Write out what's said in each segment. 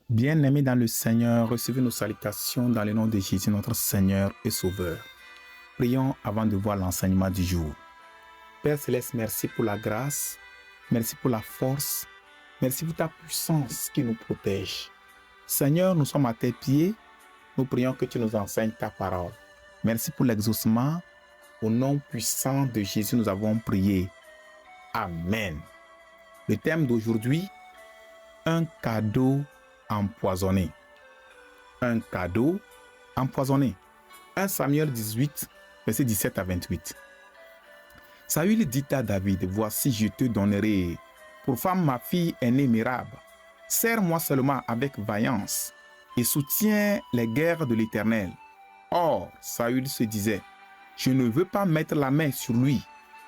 Bien-aimés dans le Seigneur, recevez nos salutations dans le nom de Jésus, notre Seigneur et Sauveur. Prions avant de voir l'enseignement du jour. Père Céleste, merci pour la grâce, merci pour la force, merci pour ta puissance qui nous protège. Seigneur, nous sommes à tes pieds, nous prions que tu nous enseignes ta parole. Merci pour l'exaucement. Au nom puissant de Jésus, nous avons prié. Amen. Le thème d'aujourd'hui, un cadeau empoisonné. Un cadeau empoisonné. 1 Samuel 18, versets 17 à 28. Saül dit à David, voici je te donnerai pour femme ma fille aînée Mérab. Serre-moi seulement avec vaillance et soutiens les guerres de l'Éternel. Or, Saül se disait, je ne veux pas mettre la main sur lui,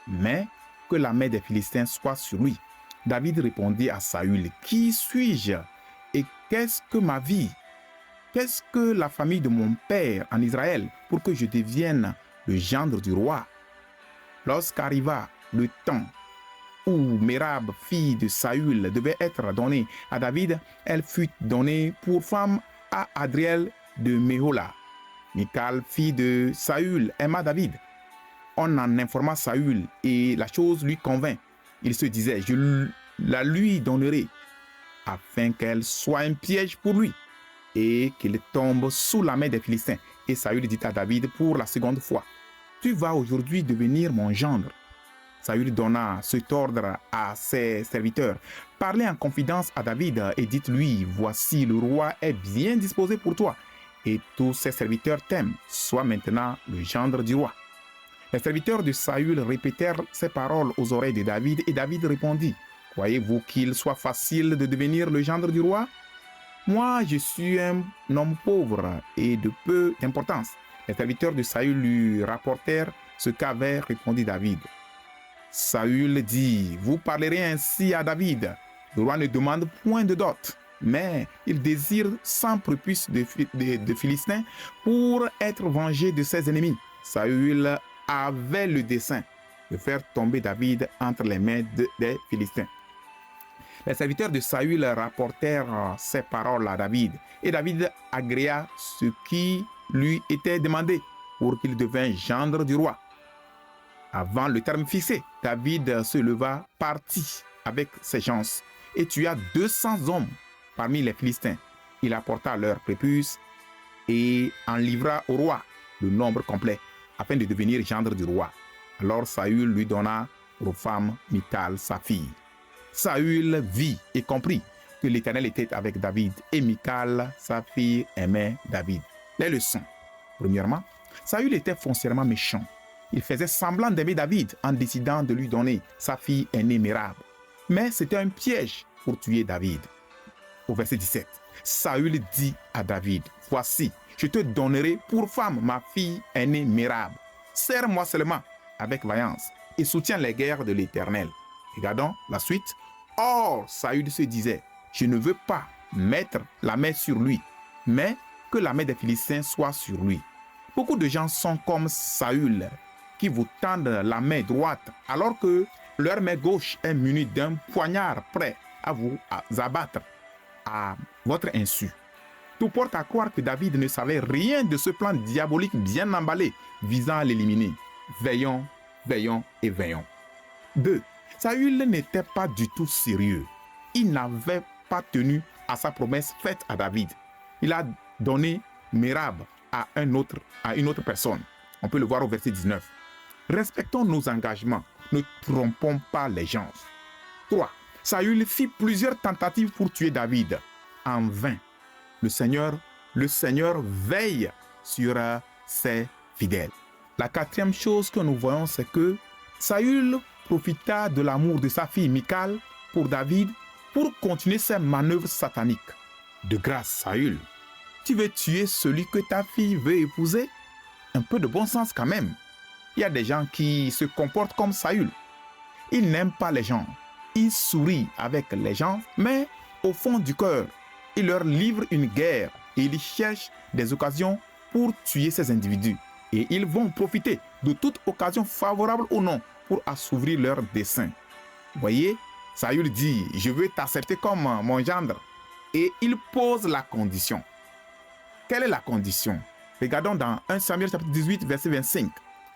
mais que la main des Philistins soit sur lui. David répondit à Saül, qui suis-je et qu'est-ce que ma vie? Qu'est-ce que la famille de mon père en Israël pour que je devienne le gendre du roi? Lorsqu'arriva le temps où Mérab, fille de Saül, devait être donnée à David, elle fut donnée pour femme à Adriel de Méhola. Michal, fille de Saül, aima David. On en informa Saül et la chose lui convint. Il se disait, je la lui donnerai afin qu'elle soit un piège pour lui et qu'il tombe sous la main des Philistins. Et Saül dit à David pour la seconde fois, tu vas aujourd'hui devenir mon gendre. Saül donna cet ordre à ses serviteurs. Parlez en confidence à David et dites-lui, voici le roi est bien disposé pour toi et tous ses serviteurs t'aiment. Sois maintenant le gendre du roi. Les serviteurs de Saül répétèrent ces paroles aux oreilles de David et David répondit, croyez-vous qu'il soit facile de devenir le gendre du roi? Moi, je suis un homme pauvre et de peu d'importance. Les serviteurs de Saül lui rapportèrent ce qu'avait répondu David. Saül dit, vous parlerez ainsi à David. Le roi ne demande point de dot, mais il désire 100 prépuces de Philistins pour être vengé de ses ennemis. Saül avait le dessein de faire tomber David entre les mains des Philistins. Les serviteurs de Saül rapportèrent ces paroles à David, et David agréa ce qui lui était demandé pour qu'il devînt gendre du roi. Avant le terme fixé, David se leva, partit avec ses gens et tua 200 hommes parmi les Philistins. Il apporta leurs prépuces et en livra au roi le nombre complet afin de devenir gendre du roi. Alors Saül lui donna pour femme Michal, sa fille. Saül vit et comprit que l'Éternel était avec David et Michal, sa fille, aimait David. Les leçons. Premièrement, Saül était foncièrement méchant. Il faisait semblant d'aimer David en décidant de lui donner sa fille aînée Mérab. Mais c'était un piège pour tuer David. Au verset 17, Saül dit à David, voici, je te donnerai pour femme ma fille aînée Mérab. Serre-moi seulement avec vaillance et soutiens les guerres de l'Éternel. Regardons la suite. Or, Saül se disait, je ne veux pas mettre la main sur lui, mais que la main des Philistins soit sur lui. Beaucoup de gens sont comme Saül, qui vous tendent la main droite, alors que leur main gauche est munie d'un poignard prêt à vous abattre à votre insu. Tout porte à croire que David ne savait rien de ce plan diabolique bien emballé visant à l'éliminer. Veillons, veillons et veillons. 2. Saül n'était pas du tout sérieux. Il n'avait pas tenu à sa promesse faite à David. Il a donné Mérab à une autre personne. On peut le voir au verset 19. Respectons nos engagements. Ne trompons pas les gens. 3. Saül fit plusieurs tentatives pour tuer David. En vain. Le Seigneur veille sur ses fidèles. La quatrième chose que nous voyons, c'est que Saül profita de l'amour de sa fille Michal pour David pour continuer ses manœuvres sataniques. De grâce, Saül, tu veux tuer celui que ta fille veut épouser? Un peu de bon sens quand même. Il y a des gens qui se comportent comme Saül. Ils n'aiment pas les gens. Ils sourient avec les gens, mais au fond du cœur, ils leur livrent une guerre et ils cherchent des occasions pour tuer ces individus. Et ils vont profiter de toute occasion favorable ou non pour assouvir leurs desseins. Voyez, Saül dit, je veux t'accepter comme mon gendre. Et il pose la condition. Quelle est la condition? Regardons dans 1 Samuel chapitre 18, verset 25.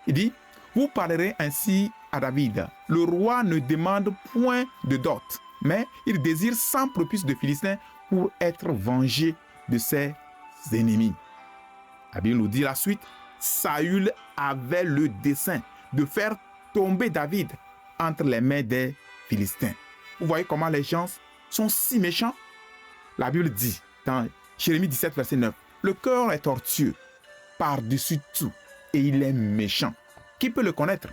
Il dit, vous parlerez ainsi à David. Le roi ne demande point de dot, mais il désire 100 prépuces de Philistins pour être vengé de ses ennemis. La Bible nous dit la suite, Saül avait le dessein de faire tomber David entre les mains des Philistins. Vous voyez comment les gens sont si méchants? La Bible dit dans Jérémie 17, verset 9, le cœur est tortueux par-dessus tout et il est méchant. Qui peut le connaître?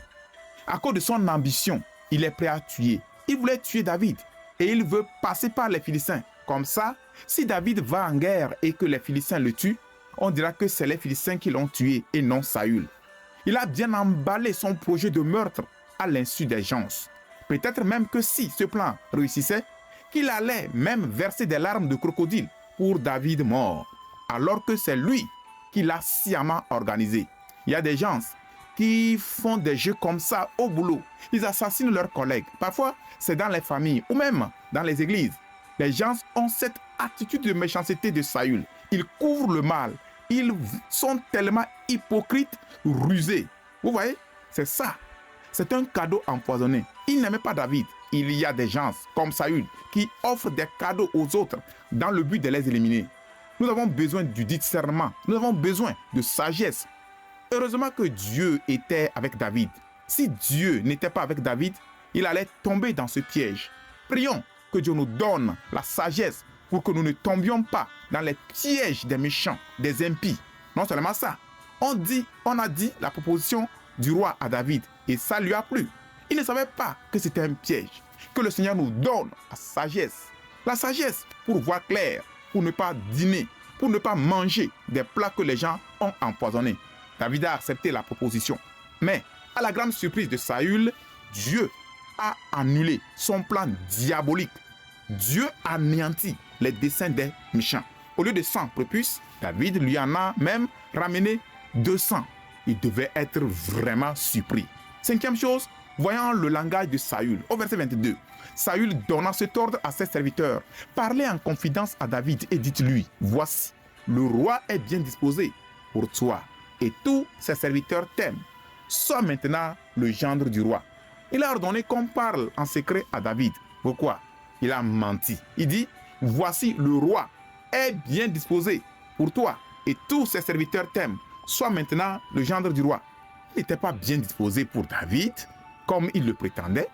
À cause de son ambition, il est prêt à tuer. Il voulait tuer David et il veut passer par les Philistins. Comme ça, si David va en guerre et que les Philistins le tuent, on dira que c'est les Philistins qui l'ont tué et non Saül. Il a bien emballé son projet de meurtre à l'insu des gens. Peut-être même que si ce plan réussissait, qu'il allait même verser des larmes de crocodile pour David mort, alors que c'est lui qui l'a sciemment organisé. Il y a des gens qui font des jeux comme ça au boulot. Ils assassinent leurs collègues. Parfois, c'est dans les familles ou même dans les églises. Les gens ont cette attitude de méchanceté de Saül. Ils couvrent le mal. Ils sont tellement hypocrites, rusés. Vous voyez? C'est ça. C'est un cadeau empoisonné. Il n'aimait pas David. Il y a des gens comme Saül qui offrent des cadeaux aux autres dans le but de les éliminer. Nous avons besoin du discernement. Nous avons besoin de sagesse. Heureusement que Dieu était avec David. Si Dieu n'était pas avec David, il allait tomber dans ce piège. Prions que Dieu nous donne la sagesse pour que nous ne tombions pas dans les pièges des méchants, des impies. Non seulement ça, on a dit la proposition du roi à David et ça lui a plu. Il ne savait pas que c'était un piège. Que le Seigneur nous donne la sagesse. La sagesse pour voir clair, pour ne pas dîner, pour ne pas manger des plats que les gens ont empoisonnés. David a accepté la proposition. Mais, à la grande surprise de Saül, Dieu a annulé son plan diabolique. Dieu a anéanti les desseins des méchants. Au lieu de 100 prépuces, David lui en a même ramené 200. Il devait être vraiment surpris. Cinquième chose, voyant le langage de Saül, au verset 22, Saül donna cet ordre à ses serviteurs. Parlez en confidence à David et dites-lui, voici, le roi est bien disposé pour toi et tous ses serviteurs t'aiment. Sois maintenant le gendre du roi. Il a ordonné qu'on parle en secret à David. Pourquoi? Il a menti. Il dit, voici, le roi est bien disposé pour toi et tous ses serviteurs t'aiment. Sois maintenant le gendre du roi. Il n'était pas bien disposé pour David, comme il le prétendait.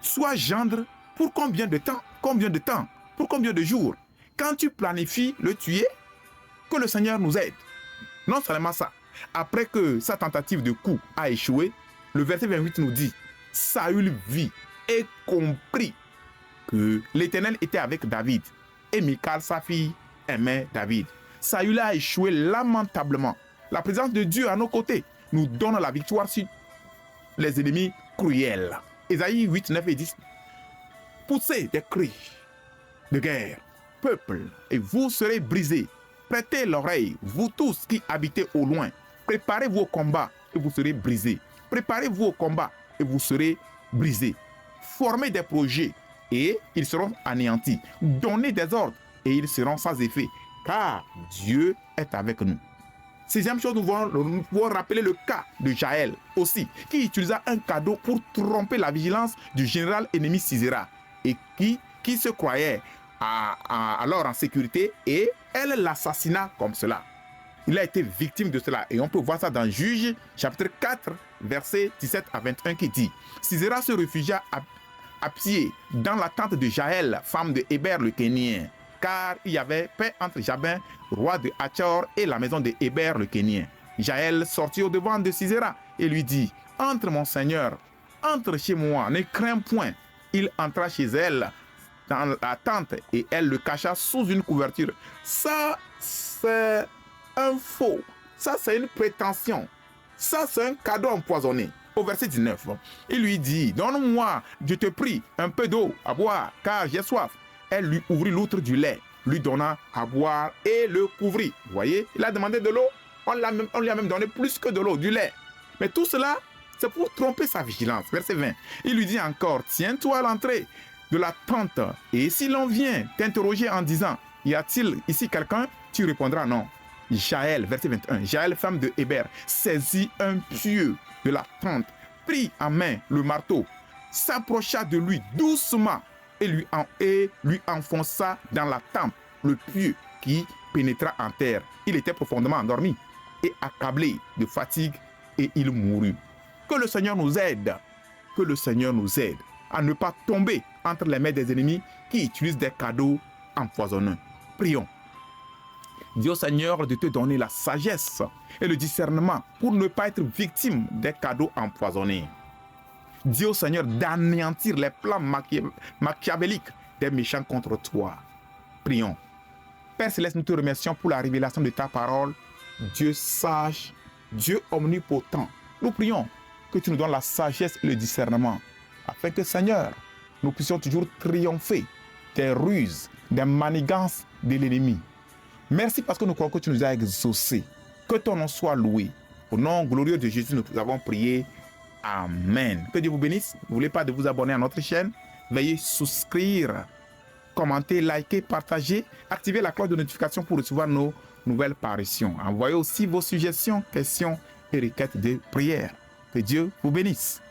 Sois gendre pour combien de temps? Combien de temps? Pour combien de jours? Quand tu planifies le tuer, que le Seigneur nous aide. Non seulement ça, après que sa tentative de coup a échoué, le verset 28 nous dit, Saül vit et comprit que l'Éternel était avec David et Michal, sa fille, aimait David. Saül a échoué lamentablement. La présence de Dieu à nos côtés nous donne la victoire sur les ennemis cruels. Ésaïe 8, 9 et 10. Poussez des cris de guerre, peuple, et vous serez brisés. Prêtez l'oreille, vous tous qui habitez au loin. Préparez-vous au combat et vous serez brisés. Préparez-vous au combat et vous serez brisés. Formez des projets et ils seront anéantis. Donnez des ordres et ils seront sans effet, car Dieu est avec nous. Sixième chose, nous pouvons rappeler le cas de Jaël aussi, qui utilisa un cadeau pour tromper la vigilance du général ennemi Sisera et qui se croyait alors en sécurité et elle l'assassina comme cela. Il a été victime de cela et on peut voir ça dans Juges chapitre 4 versets 17 à 21 qui dit Sisera se réfugia à pied dans la tente de Jaël, femme de Héber le Kénien, car il y avait paix entre Jabin, roi de Hachor, et la maison de Héber le Kénien. Jaël sortit au devant de Sisera et lui dit entre mon seigneur, entre chez moi, ne crains point. Il entra chez elle dans la tente et elle le cacha sous une couverture. Ça, c'est un faux. Ça, c'est une prétention. Ça, c'est un cadeau empoisonné. Au verset 19, il lui dit, donne-moi, je te prie, un peu d'eau à boire, car j'ai soif. Elle lui ouvrit l'outre du lait, lui donna à boire et le couvrit. Vous voyez, il a demandé de l'eau, on lui a même donné plus que de l'eau, du lait. Mais tout cela, c'est pour tromper sa vigilance. Verset 20, il lui dit encore, tiens-toi à l'entrée de la tente. Et si l'on vient t'interroger en disant, y a-t-il ici quelqu'un? Tu répondras non. Jaël, verset 21, Jaël, femme de Héber, saisit un pieu de la tente, prit en main le marteau, s'approcha de lui doucement et lui enfonça dans la tempe le pieu qui pénétra en terre. Il était profondément endormi et accablé de fatigue et il mourut. Que le Seigneur nous aide, que le Seigneur nous aide à ne pas tomber entre les mains des ennemis qui utilisent des cadeaux empoisonneux. Prions. Dis au Seigneur de te donner la sagesse et le discernement pour ne pas être victime des cadeaux empoisonnés. Dis au Seigneur d'anéantir les plans machiavéliques des méchants contre toi. Prions. Père Céleste, nous te remercions pour la révélation de ta parole. Dieu sage, Dieu omnipotent. Nous prions que tu nous donnes la sagesse et le discernement, afin que, Seigneur, nous puissions toujours triompher des ruses, des manigances de l'ennemi. Merci parce que nous croyons que tu nous as exaucés. Que ton nom soit loué. Au nom glorieux de Jésus, nous avons prié. Amen. Que Dieu vous bénisse. N'oubliez pas de vous abonner à notre chaîne. Veuillez souscrire, commenter, liker, partager, activer la cloche de notification pour recevoir nos nouvelles parutions. Envoyez aussi vos suggestions, questions et requêtes de prière. Que Dieu vous bénisse.